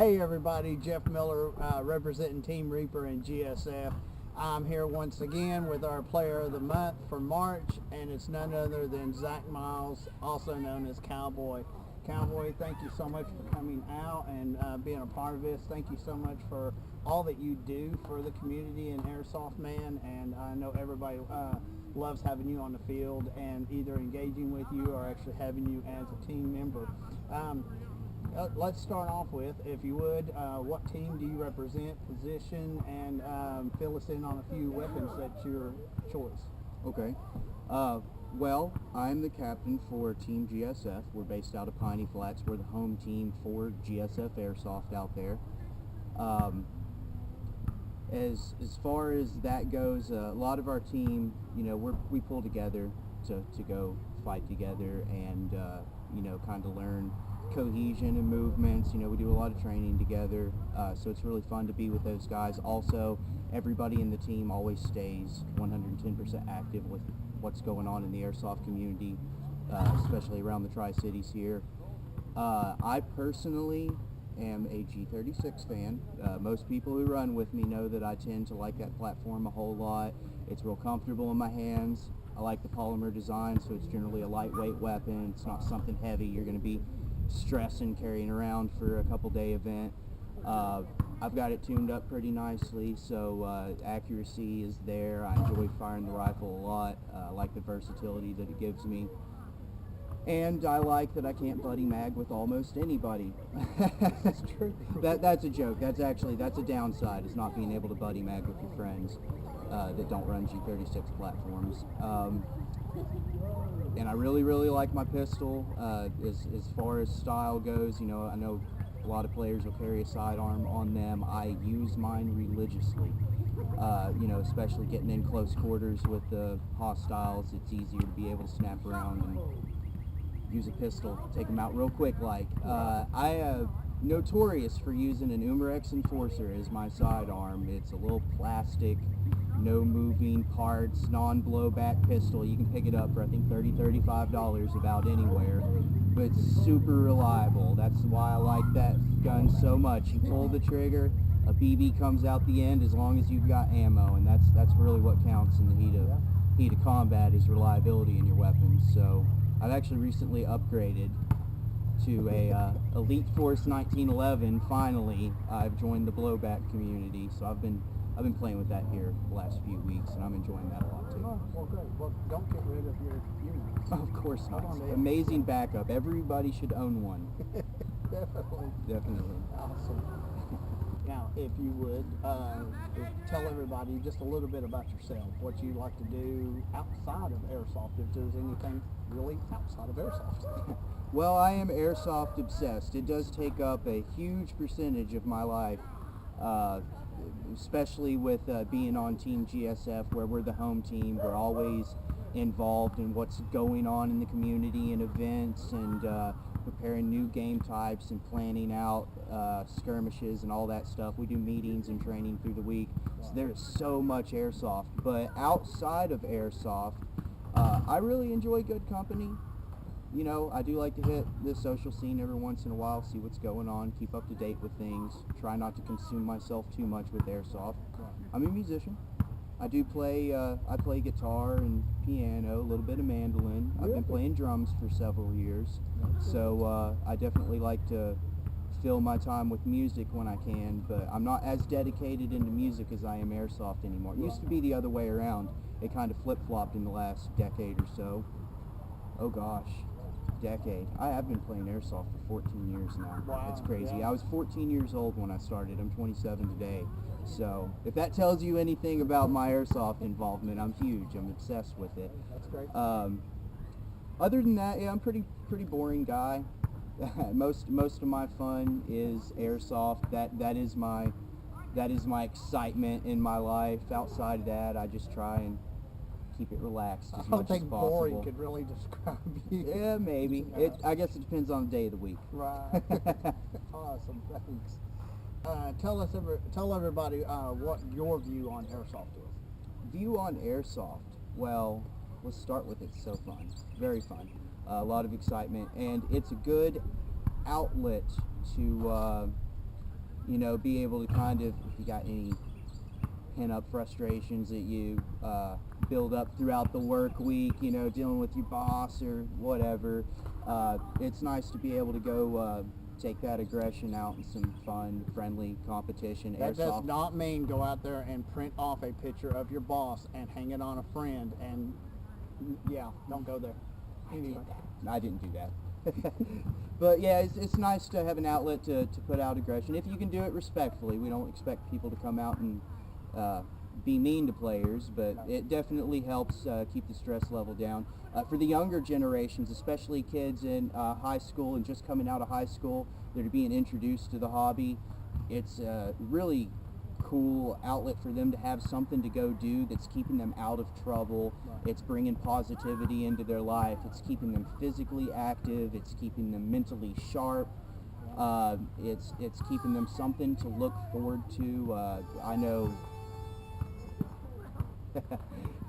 Hey everybody, Jeff Miller representing Team Reaper and GSF. I'm here once again with our Player of the Month for March, and it's none other than Zach Miles, also known as Cowboy. Cowboy, thank you so much for coming out and being a part of this. Thank you so much for all that you do for the community in Airsoft, man, and I know everybody loves having you on the field and either engaging with you or actually having you as a team member. Let's start off with, if you would, what team do you represent, position, and fill us in on a few weapons that's your choice. Okay. Well, I'm the captain for Team GSF. We're based out of Piney Flats. We're the home team for GSF Airsoft out there. As far as that goes, a lot of our team, we pull together to go fight together and, kind of learn cohesion and movements. We do a lot of training together, so it's really fun to be with those guys. Also, everybody in the team always stays 110% active with what's going on in the airsoft community, especially around the Tri-Cities here. I personally am a G36 fan. Most people who run with me know that I tend to like that platform a whole lot. It's real comfortable in my hands. I like the polymer design, so it's generally a lightweight weapon. It's not something heavy you're going to be stressing carrying around for a couple day event. I've got it tuned up pretty nicely, so accuracy is there. I enjoy firing the rifle a lot. I like the versatility that it gives me, and I like that I can't buddy mag with almost anybody. That's true. That's a joke. That's a downside, is not being able to buddy mag with your friends that don't run G36 platforms. And I really like my pistol. As far as style goes, I know a lot of players will carry a sidearm on them. I use mine religiously. Especially getting in close quarters with the hostiles, it's easier to be able to snap around and use a pistol, take them out real quick. I am notorious for using an Umarex Enforcer as my sidearm. It's a little plastic, no moving parts, non-blowback pistol. You can pick it up for I think $30, $35 about anywhere, but it's super reliable. That's why I like that gun so much. You pull the trigger, a BB comes out the end as long as you've got ammo, and that's really what counts in the heat of combat, is reliability in your weapons. So I've actually recently upgraded to a Elite Force 1911. Finally, I've joined the blowback community, so I've been playing with that here the last few weeks, and I'm enjoying that a lot too. Oh, well, good. Well, don't get rid of your units. Of course not. Amazing backup. Everybody should own one. Definitely. Awesome. Now, if you would, tell everybody just a little bit about yourself, what you like to do outside of Airsoft, if there's anything really outside of Airsoft. Well, I am Airsoft obsessed. It does take up a huge percentage of my life, especially with being on Team GSF, where we're the home team. We're always involved in what's going on in the community and events, and preparing new game types and planning out skirmishes and all that stuff. We do meetings and training through the week, so there's so much Airsoft. But outside of Airsoft, I really enjoy good company. I do like to hit the social scene every once in a while, see what's going on, keep up to date with things, try not to consume myself too much with Airsoft. I'm a musician. I do play, I play guitar and piano, a little bit of mandolin. I've been playing drums for several years, so I definitely like to fill my time with music when I can, but I'm not as dedicated into music as I am Airsoft anymore. It used to be the other way around. It kind of flip-flopped in the last decade or so. Oh gosh, decade. I have been playing Airsoft for 14 years now. Wow. It's crazy. Yeah. I was 14 years old when I started. I'm 27 today. So if that tells you anything about my Airsoft involvement, I'm huge. I'm obsessed with it. That's great. Other than that, yeah, I'm pretty boring guy. most of my fun is Airsoft. That is my excitement in my life. Outside of that, I just try and keep it relaxed as much as possible. I don't think boring could really describe you. Yeah, maybe. I guess it depends on the day of the week. Right. Awesome. Thanks. Tell everybody what your view on Airsoft is. View on Airsoft. Well, let's start with it's so fun. Very fun. A lot of excitement, and it's a good outlet to you know, be able to kind of, if you got any pent-up frustrations that you build up throughout the work week, you know, dealing with your boss or whatever, it's nice to be able to go take that aggression out in some fun, friendly competition. That Airsoft. does not mean go out there and print off a picture of your boss and hang it on a friend and, yeah, don't go there. Anyway. I didn't do that. But yeah, it's nice to have an outlet to put out aggression. If you can do it respectfully. We don't expect people to come out and be mean to players, but it definitely helps keep the stress level down. For the younger generations, especially kids in high school and just coming out of high school that are being introduced to the hobby, it's really cool outlet for them to have something to go do that's keeping them out of trouble. It's bringing positivity into their life. It's keeping them physically active. It's keeping them mentally sharp. It's keeping them something to look forward to. I know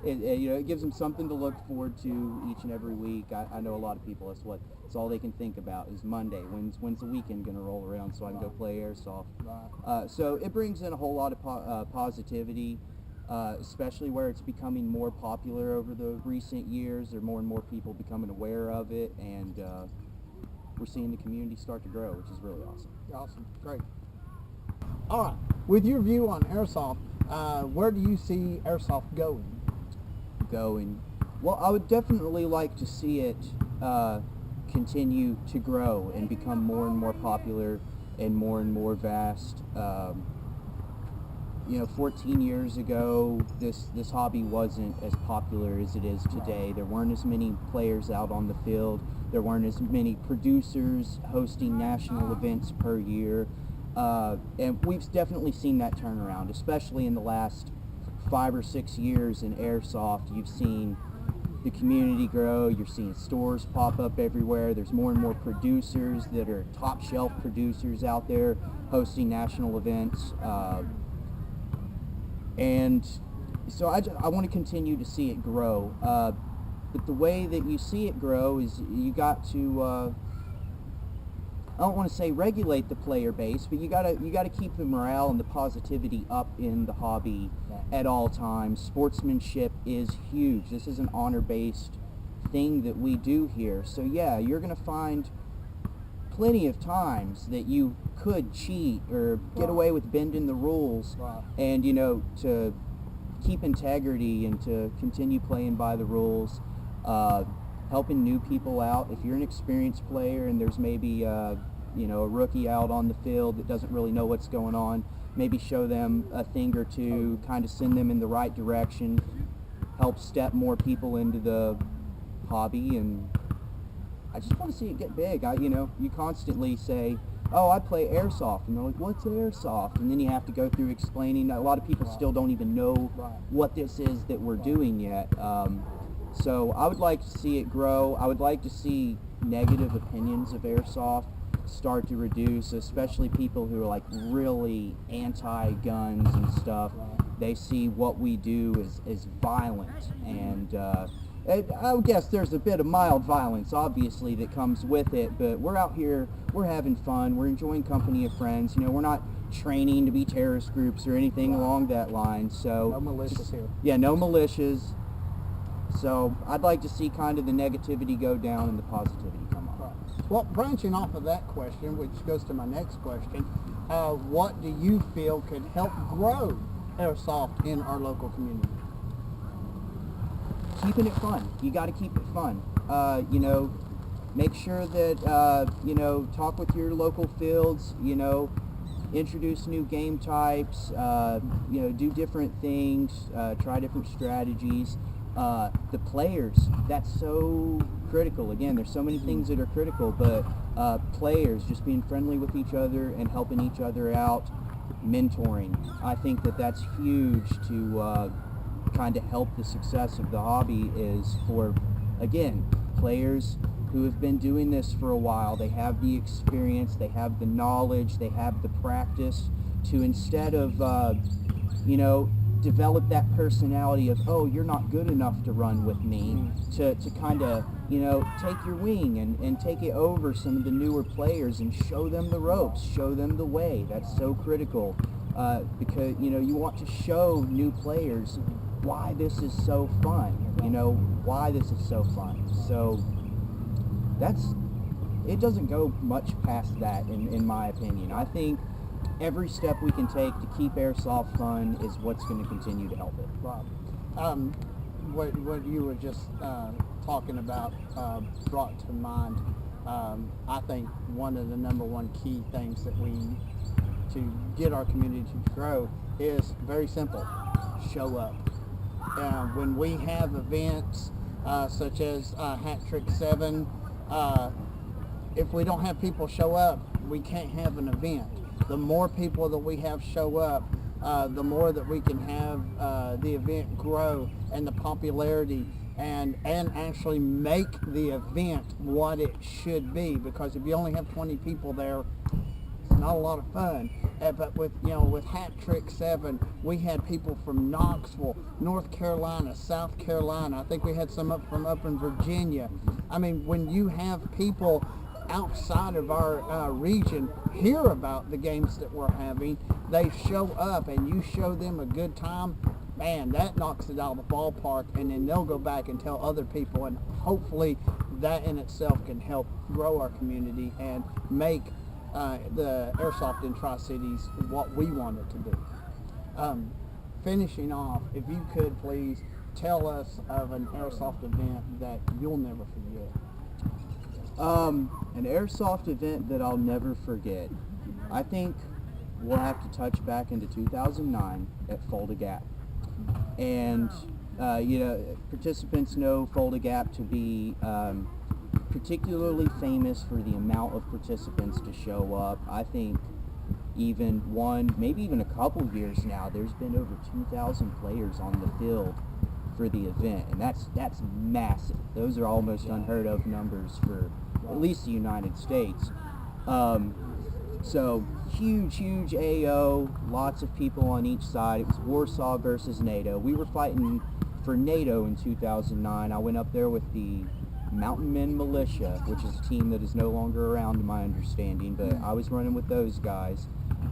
it gives them something to look forward to each and every week. I know a lot of people, that's all they can think about is Monday. When's the weekend going to roll around so I can go play airsoft? So it brings in a whole lot of positivity, especially where it's becoming more popular over the recent years. There are more and more people becoming aware of it, and we're seeing the community start to grow, which is really awesome. Awesome. Great. All right. With your view on airsoft, where do you see airsoft going? Well, I would definitely like to see it continue to grow and become more and more popular and more vast. 14 years ago, this hobby wasn't as popular as it is today. There weren't as many players out on the field. There weren't as many producers hosting national events per year. And we've definitely seen that turn around, especially in the last 5 or 6 years in airsoft. You've seen the community grow. You're seeing stores pop up everywhere. There's more and more producers that are top shelf producers out there hosting national events. And so I want to continue to see it grow. But the way that you see it grow is you got to I don't want to say regulate the player base, but you gotta keep the morale and the positivity up in the hobby at all times. Sportsmanship is huge. This is an honor-based thing that we do here. So yeah, you're gonna find plenty of times that you could cheat or get away with bending the rules, and to keep integrity and to continue playing by the rules. Helping new people out. If you're an experienced player and there's maybe a rookie out on the field that doesn't really know what's going on, maybe show them a thing or two, kind of send them in the right direction, help step more people into the hobby. And I just want to see it get big. You constantly say, oh, I play airsoft, and they're like, what's airsoft? And then you have to go through explaining. A lot of people still don't even know what this is that we're doing yet. So I would like to see it grow. I would like to see negative opinions of airsoft start to reduce, especially people who are like really anti-guns and stuff. They see what we do as violent, and I guess there's a bit of mild violence, obviously, that comes with it, but we're out here, we're having fun, we're enjoying company of friends. We're not training to be terrorist groups or anything along that line. So no militias here. Yeah, no militias. So I'd like to see kind of the negativity go down and the positivity come up. Well, branching off of that question, which goes to my next question, what do you feel could help grow airsoft in our local community? Keeping it fun. You got to keep it fun. Make sure that, talk with your local fields, introduce new game types, do different things, try different strategies. The players, that's so critical. Again, there's so many things that are critical, but players, just being friendly with each other and helping each other out, mentoring. I think that's huge to kind of help the success of the hobby, is for, again, players who have been doing this for a while. They have the experience, they have the knowledge, they have the practice to, instead of, develop that personality of, oh, you're not good enough to run with me, to kind of you know, take your wing and take it over some of the newer players and show them the ropes, show them the way. That's so critical because, you know, you want to show new players why this is so fun, you know, why this is so fun. So it doesn't go much past that in my opinion. I think every step we can take to keep airsoft fun is what's going to continue to help it. Rob, what you were just talking about brought to mind. I think one of the number one key things that we to get our community to grow is very simple: show up. When we have events such as Hat Trick 7, if we don't have people show up, we can't have an event. The more people that we have show up, the more that we can have the event grow and the popularity and actually make the event what it should be. Because if you only have 20 people there, it's not a lot of fun. But with Hat Trick 7, we had people from Knoxville, North Carolina, South Carolina. I think we had some up in Virginia. I mean, when you have people outside of our region hear about the games that we're having, they show up and you show them a good time, man, that knocks it out of the ballpark, and then they'll go back and tell other people, and hopefully that in itself can help grow our community and make the airsoft in Tri-Cities what we want it to be. Finishing off, if you could please tell us of an airsoft event that you'll never forget. An airsoft event that I'll never forget. I think we'll have to touch back into 2009 at Fulda Gap. And, participants know Fulda Gap to be particularly famous for the amount of participants to show up. I think maybe even a couple years now, there's been over 2,000 players on the field for the event, and that's massive. Those are almost unheard of numbers for at least the United States. So huge AO, lots of people on each side. It was Warsaw versus NATO. We were fighting for NATO in 2009. I went up there with the Mountain Men Militia, which is a team that is no longer around to my understanding, but I was running with those guys,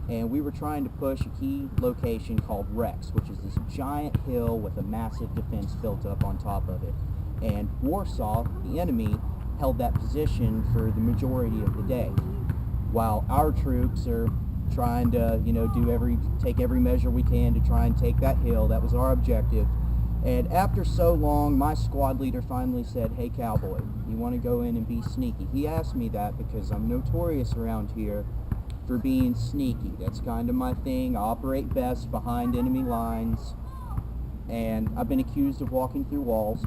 and we were trying to push a key location called Rex, which is this giant hill with a massive defense built up on top of it. And Warsaw, the enemy, held that position for the majority of the day, while our troops are trying to, take every measure we can to try and take that hill. That was our objective. And after so long, my squad leader finally said, "Hey, Cowboy, you want to go in and be sneaky?" He asked me that because I'm notorious around here for being sneaky. That's kind of my thing. I operate best behind enemy lines, and I've been accused of walking through walls.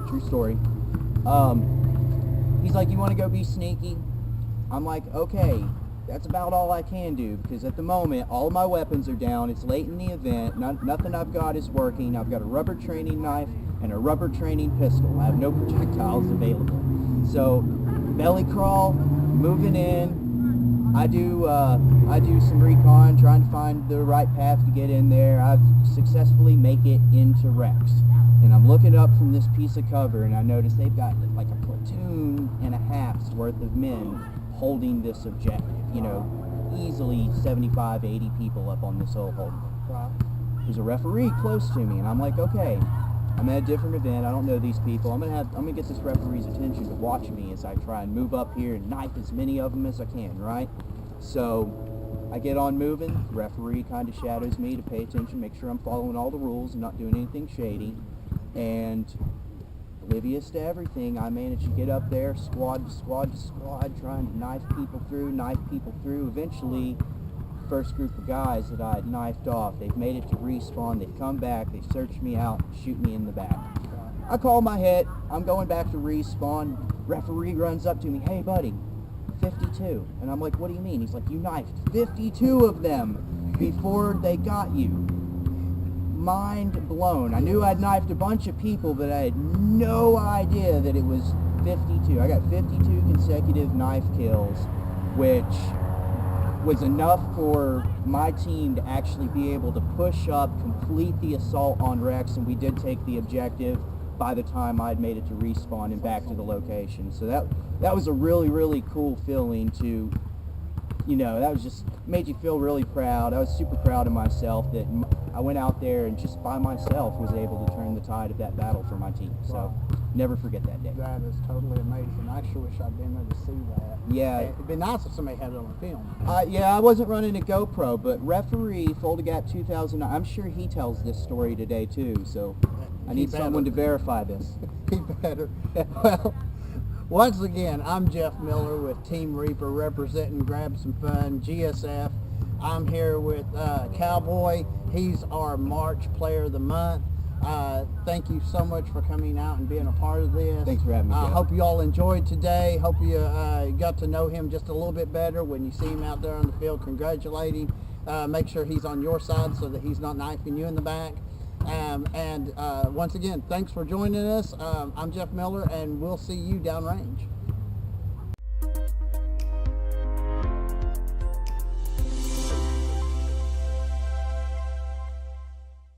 True story. He's like, "You want to go be sneaky?" I'm like, "Okay." That's about all I can do, because at the moment, all of my weapons are down. It's late in the event. Nothing I've got is working. I've got a rubber training knife and a rubber training pistol. I have no projectiles available. So, belly crawl, moving in. I do some recon, trying to find the right path to get in there. I've successfully make it into Rex. And I'm looking up from this piece of cover, and I notice they've got like a platoon and a half's worth of men holding this objective. Easily 75, 80 people up on this hill holding it. Wow. There's a referee close to me, and I'm like, okay, I'm at a different event. I don't know these people. I'm gonna get this referee's attention to watch me as I try and move up here and knife as many of them as I can, right? So I get on moving. The referee kind of shadows me to pay attention, make sure I'm following all the rules and not doing anything shady. And oblivious to everything, I managed to get up there, squad to squad to squad, trying to knife people through. Eventually, first group of guys that I had knifed off, they've made it to respawn, they've come back, they searched me out, shoot me in the back. I call my hit, I'm going back to respawn, referee runs up to me, "Hey buddy, 52. And I'm like, "What do you mean?" He's like, "You knifed 52 of them before they got you." Mind blown. I knew I'd knifed a bunch of people, but I had no idea that it was 52. I got 52 consecutive knife kills, which was enough for my team to actually be able to push up, complete the assault on Rex, and we did take the objective. by the time I'd made it to respawn and back to the location. So that was a really, really cool feeling to, that was just made you feel really proud. I was super proud of myself that I went out there and just by myself was able to turn the tide of that battle for my team. So never forget that day. That is totally amazing. I sure wish I'd been there to see that. Yeah. It'd be nice if somebody had it on film. Yeah, I wasn't running a GoPro, but referee Foldagap 2009, I'm sure he tells this story today too, so I need someone to verify this. He better. Well, once again, I'm Jeff Miller with Team Reaper representing Grab Some Fun, GSF. I'm here with Cowboy. He's our March Player of the Month. Thank you so much for coming out and being a part of this. Thanks for having me, Jeff. Hope you all enjoyed today. Hope you got to know him just a little bit better when you see him out there on the field. Congratulate him. Make sure he's on your side so that he's not knifing you in the back. And once again, thanks for joining us. I'm Jeff Miller, and we'll see you downrange.